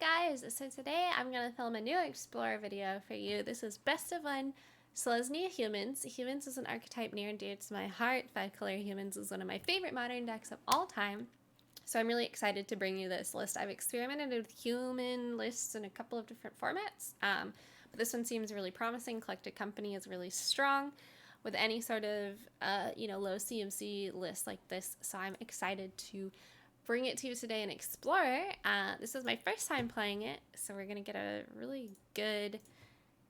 guys, so today I'm going to film a new Explorer video for you. This is Best of One Selesnya Humans. Humans is an archetype near and dear to my heart. 5-color Humans is one of my favorite modern decks of all time. So I'm really excited to bring you this list. I've experimented with human lists in a couple of different formats, but this one seems really promising. Collected Company is really strong with any sort of low CMC list like this, so I'm excited to bring it to you today and explore. This is my first time playing it, so we're gonna get a really good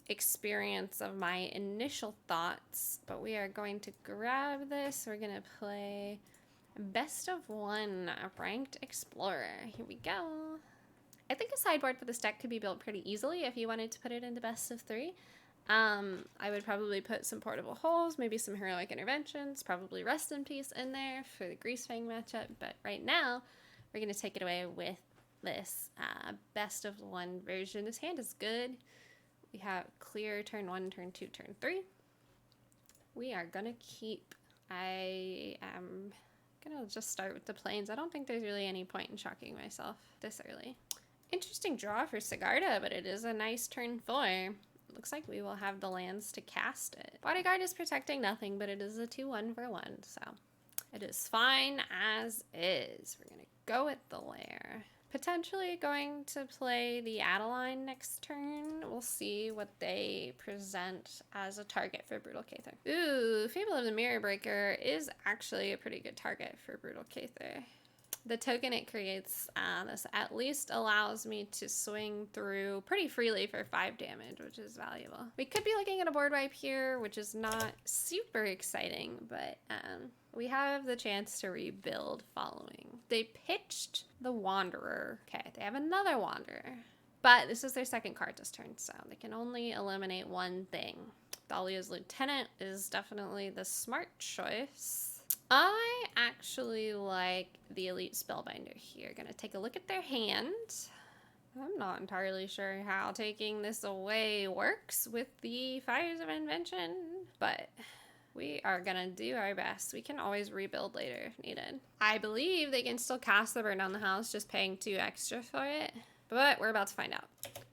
experience of my initial thoughts, but we are going to grab this. We're gonna play Best of One, a ranked Explorer. Here we go. I think a sideboard for this deck could be built pretty easily if you wanted to put it into Best of Three. I would probably put some portable holes, maybe some heroic interventions, probably Rest in Peace in there for the Greasefang matchup, but right now we're going to take it away with this Best of One version. This hand is good. We have clear turn 1, turn 2, turn 3. We are going to keep. I am going to just start with the plains. I don't think there's really any point in shocking myself this early. Interesting draw for Sigarda, but it is a nice turn 4. Looks like we will have the lands to cast it. Bodyguard is protecting nothing, but it is a 2/1 for 1, so it is fine as is. We're going to go with the lair. Potentially going to play the Adeline next turn. We'll see what they present as a target for Brutal Cather. Ooh, Fable of the Mirror Breaker is actually a pretty good target for Brutal Cather. The token it creates, this at least allows me to swing through pretty freely for 5 damage, which is valuable. We could be looking at a board wipe here, which is not super exciting, but we have the chance to rebuild following. They pitched the Wanderer. Okay, they have another Wanderer, but this is their second card this turn, so they can only eliminate one thing. Thalia's Lieutenant is definitely the smart choice. I actually like the Elite Spellbinder here. Gonna take a look at their hand. I'm not entirely sure how taking this away works with the Fires of Invention, but we are gonna do our best. We can always rebuild later if needed. I believe they can still cast the Burn Down the House, just paying 2 extra for it, but we're about to find out.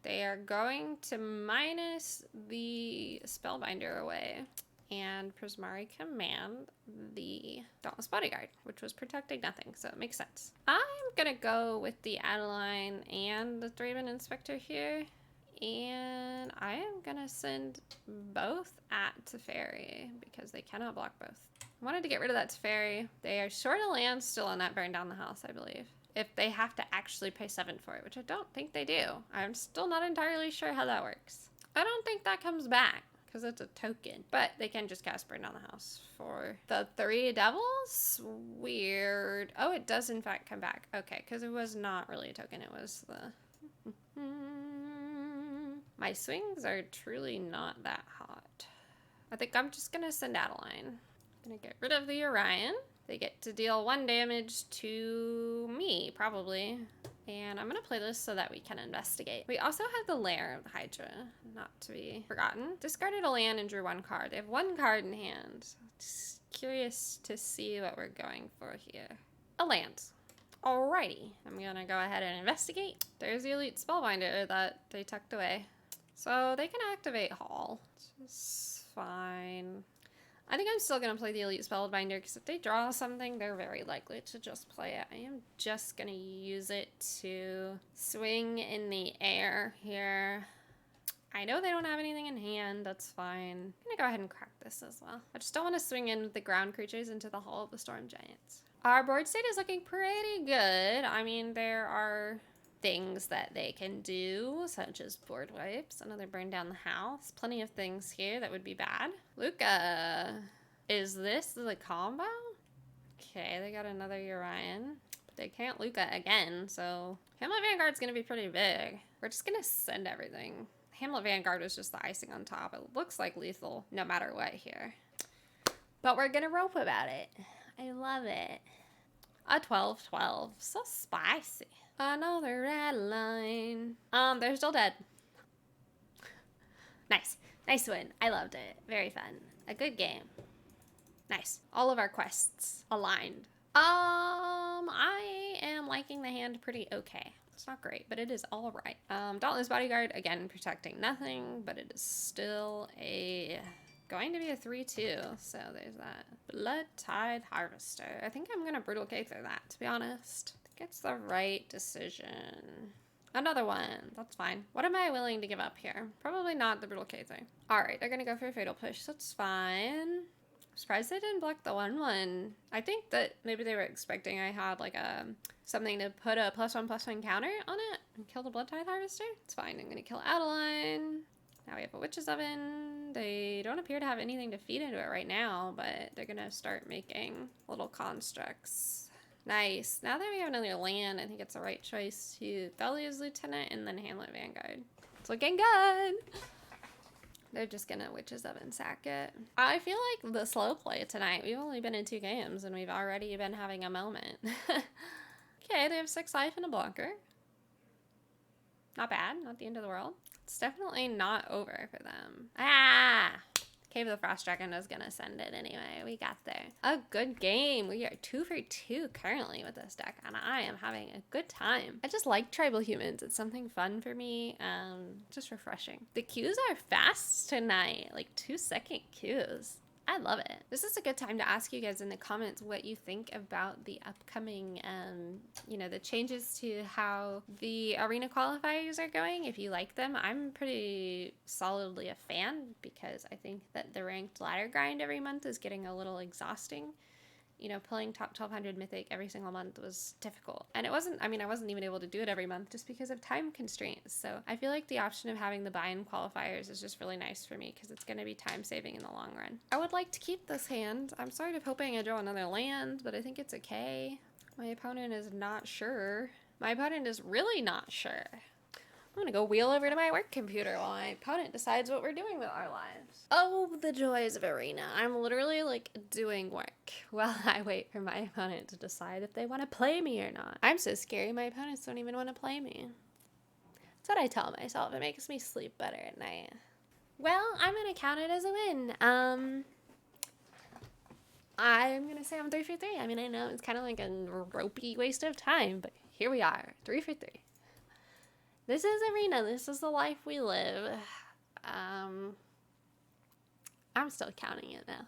They are going to minus the Spellbinder away and Prismari command the Dauntless Bodyguard, which was protecting nothing, so it makes sense. I'm gonna go with the Adeline and the Thraben Inspector here, and I am gonna send both at Teferi because they cannot block both. I wanted to get rid of that Teferi. They are short of land still on that Burn Down the House, I believe, if they have to actually pay 7 for it, which I don't think they do. I'm still not entirely sure how that works. I don't think that comes back, because it's a token, but they can just cast Burn Down the House for the 3 devils. Weird. Oh, it does in fact come back. Okay, because it was not really a token. It was the my swings are truly not that hot. I think I'm just gonna send Adeline. Gonna get rid of the Orion. They get to deal 1 damage to me, probably. And I'm going to play this so that we can investigate. We also have the Lair of the Hydra, not to be forgotten. Discarded a land and drew 1 card. They have 1 card in hand. Just curious to see what we're going for here. A land. Alrighty. I'm going to go ahead and investigate. There's the Elite Spellbinder that they tucked away. So they can activate Hall, which is fine. I think I'm still going to play the Elite Spellbinder because if they draw something, they're very likely to just play it. I am just going to use it to swing in the air here. I know they don't have anything in hand. That's fine. I'm going to go ahead and crack this as well. I just don't want to swing in the ground creatures into the Hall of the Storm Giants. Our board state is looking pretty good. I mean, there are things that they can do, such as board wipes, another Burn Down the House. Plenty of things here that would be bad. Luca, is this the combo? Okay, they got another Orion, but they can't Luca again, so Hamlet Vanguard's gonna be pretty big. We're just gonna send everything. Hamlet Vanguard was just the icing on top. It looks like lethal no matter what here, but we're gonna rope about it. I love it. A 12/12, so spicy. Another Adeline. They're still dead. Nice. Nice win. I loved it. Very fun. A good game. Nice. All of our quests aligned. I am liking the hand pretty okay. It's not great, but it is all right. Dauntless Bodyguard, again, protecting nothing, but it is still going to be a 3-2, so there's that. Blood Tide Harvester. I think I'm gonna Brutal K through that, to be honest. I think it's the right decision. Another one. That's fine. What am I willing to give up here? Probably not the Brutal K thing. Alright, they're gonna go for a Fatal Push. That's fine. I'm surprised they didn't block the 1/1. I think that maybe they were expecting I had like something to put a +1/+1 counter on it and kill the Blood Tide Harvester. It's fine. I'm gonna kill Adeline. Now we have a Witch's Oven. They don't appear to have anything to feed into it right now, but they're gonna start making little constructs. Nice. Now that we have another land, I think it's the right choice to Thalia's Lieutenant and then Hamlet Vanguard. It's looking good. They're just gonna Witch's Oven sack it. I feel like the slow play tonight. We've only been in 2 games and we've already been having a moment. Okay, they have 6 life and a blocker. Not bad. Not the end of the world. It's definitely not over for them. Ah! Cave of the Frost Dragon is gonna send it anyway. We got there. A good game. We are 2 for 2 currently with this deck, and I am having a good time. I just like tribal humans. It's something fun for me. Just refreshing. The queues are fast tonight. Like 2-second queues. I love it. This is a good time to ask you guys in the comments what you think about the upcoming, the changes to how the arena qualifiers are going. If you like them, I'm pretty solidly a fan because I think that the ranked ladder grind every month is getting a little exhausting. You know, pulling top 1200 mythic every single month was difficult. And I wasn't even able to do it every month just because of time constraints. So I feel like the option of having the buy-in qualifiers is just really nice for me because it's going to be time saving in the long run. I would like to keep this hand. I'm sort of hoping I draw another land, but I think it's okay. My opponent is not sure. My opponent is really not sure. I'm gonna go wheel over to my work computer while my opponent decides what we're doing with our lives. Oh, the joys of arena. I'm literally like doing work while I wait for my opponent to decide if they want to play me or not. I'm so scary my opponents don't even want to play me. That's what I tell myself. It makes me sleep better at night. Well, I'm gonna count it as a win. I'm gonna say I'm 3 for 3. I mean, I know it's kind of like a ropey waste of time, but here we are, 3 for 3. This is arena. This is the life we live. I'm still counting it now.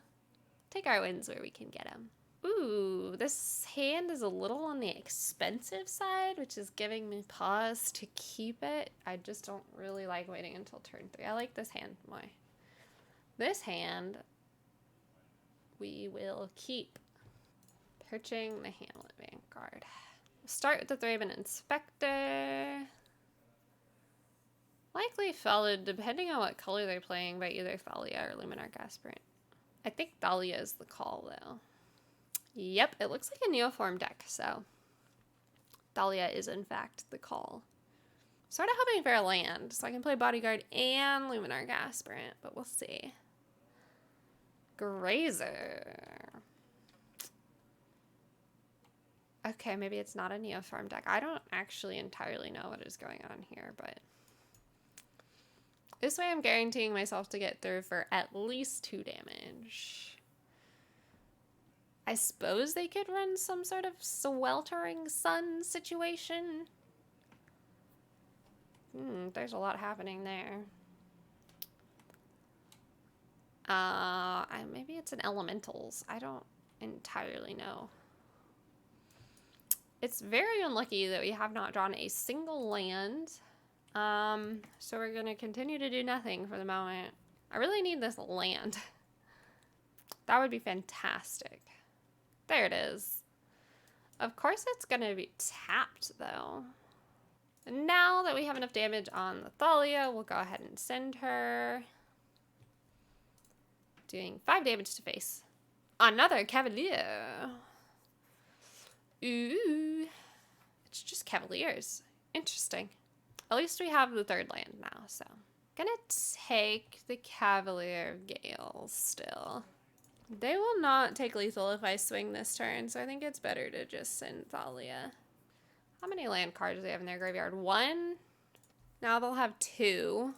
Take our wins where we can get them. Ooh, this hand is a little on the expensive side, which is giving me pause to keep it. I just don't really like waiting until turn 3. I like this hand more. This hand, we will keep. Perching the Hamlet Vanguard. Start with the Thraben Inspector. Likely followed, depending on what color they're playing, by either Thalia or Luminarch Aspirant. I think Thalia is the call, though. Yep, it looks like a Neoform deck, so Thalia is, in fact, the call. Sort of hoping for a land, so I can play Bodyguard and Luminarch Aspirant, but we'll see. Grazer. Okay, maybe it's not a Neoform deck. I don't actually entirely know what is going on here, but this way I'm guaranteeing myself to get through for at least 2 damage. I suppose they could run some sort of sweltering sun situation. There's a lot happening there. Maybe it's an elementals. I don't entirely know. It's very unlucky that we have not drawn a single land. So we're gonna continue to do nothing for the moment. I really need this land. That would be fantastic. There it is. Of course it's gonna be tapped though. And now that we have enough damage on the Thalia, we'll go ahead and send her. Doing 5 damage to face. Another Cavalier. Ooh. It's just Cavaliers. Interesting. At least we have the 3rd land now, so. Gonna take the Cavalier of Gales still. They will not take lethal if I swing this turn, so I think it's better to just send Thalia. How many land cards do they have in their graveyard? 1? Now they'll have 2.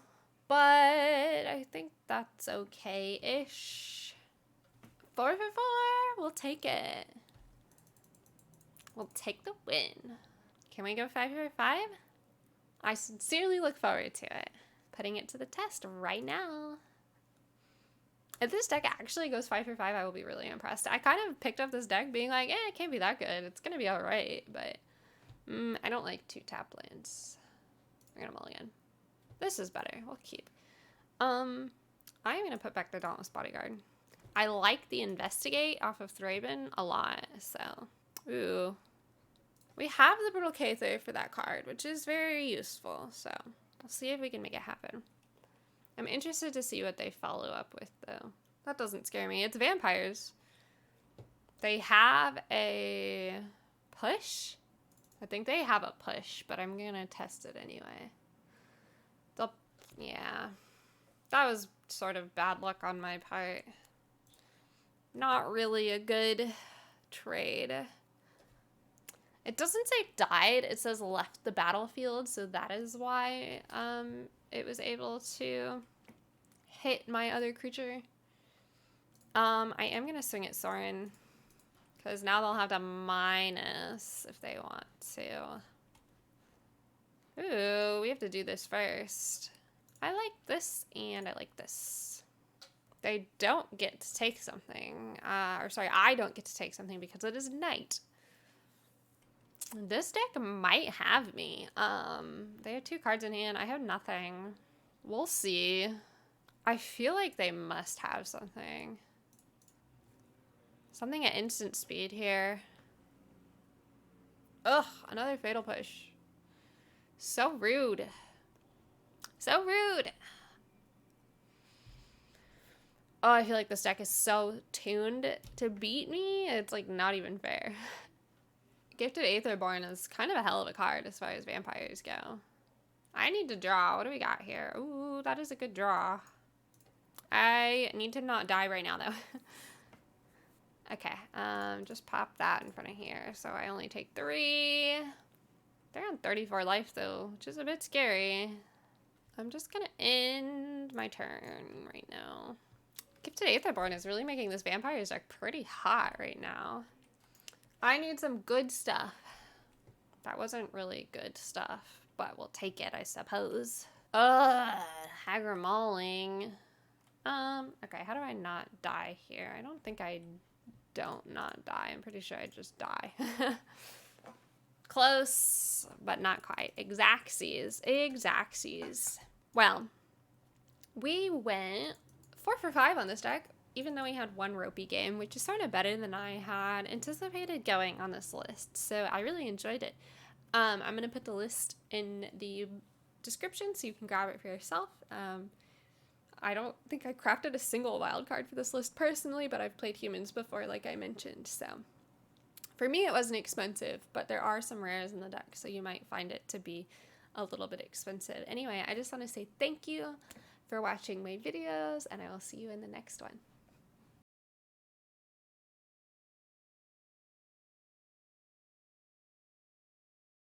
But I think that's okay-ish. 4 for 4. We'll take it. We'll take the win. Can we go 5 for 5? I sincerely look forward to it. Putting it to the test right now. If this deck actually goes 5 for 5, I will be really impressed. I kind of picked up this deck being like, it can't be that good. It's going to be alright, but I don't like 2 tap lands. We're going to mulligan. This is better. We'll keep. I'm going to put back the Dauntless Bodyguard. I like the Investigate off of Thraben a lot, so. Ooh. We have the Brutal Cather for that card, which is very useful, so we'll see if we can make it happen. I'm interested to see what they follow up with, though. That doesn't scare me. It's vampires. They have a push? I think they have a push, but I'm going to test it anyway. Yeah. That was sort of bad luck on my part. Not really a good trade. It doesn't say died. It says left the battlefield, so that is why it was able to hit my other creature. I am going to swing at Sorin, because now they'll have to minus if they want to. Ooh, we have to do this first. I like this, and I like this. They don't get to take something. Or sorry, I don't get to take something because it is night. This deck might have me. They have 2 cards in hand. I have nothing. We'll see. I feel like they must have something. Something at instant speed here. Ugh, another fatal push. So rude. So rude. Oh, I feel like this deck is so tuned to beat me. It's like not even fair. Gifted Aetherborn is kind of a hell of a card as far as vampires go. I need to draw. What do we got here? Ooh, that is a good draw. I need to not die right now, though. Okay, just pop that in front of here. So I only take 3. They're on 34 life, though, which is a bit scary. I'm just going to end my turn right now. Gifted Aetherborn is really making this vampires deck pretty hot right now. I need some good stuff. That wasn't really good stuff, but we'll take it, I suppose. Ugh, Hagra Mauling. Okay, how do I not die here? I don't think I don't not die. I'm pretty sure I just die. Close, but not quite. Exactsies. Exactsies. Well, we went 4 for 5 on this deck, even though we had 1 ropey game, which is sort of better than I had anticipated going on this list. So I really enjoyed it. I'm going to put the list in the description so you can grab it for yourself. I don't think I crafted a single wild card for this list personally, but I've played humans before, like I mentioned. So for me, it wasn't expensive, but there are some rares in the deck, so you might find it to be a little bit expensive. Anyway, I just want to say thank you for watching my videos, and I will see you in the next one.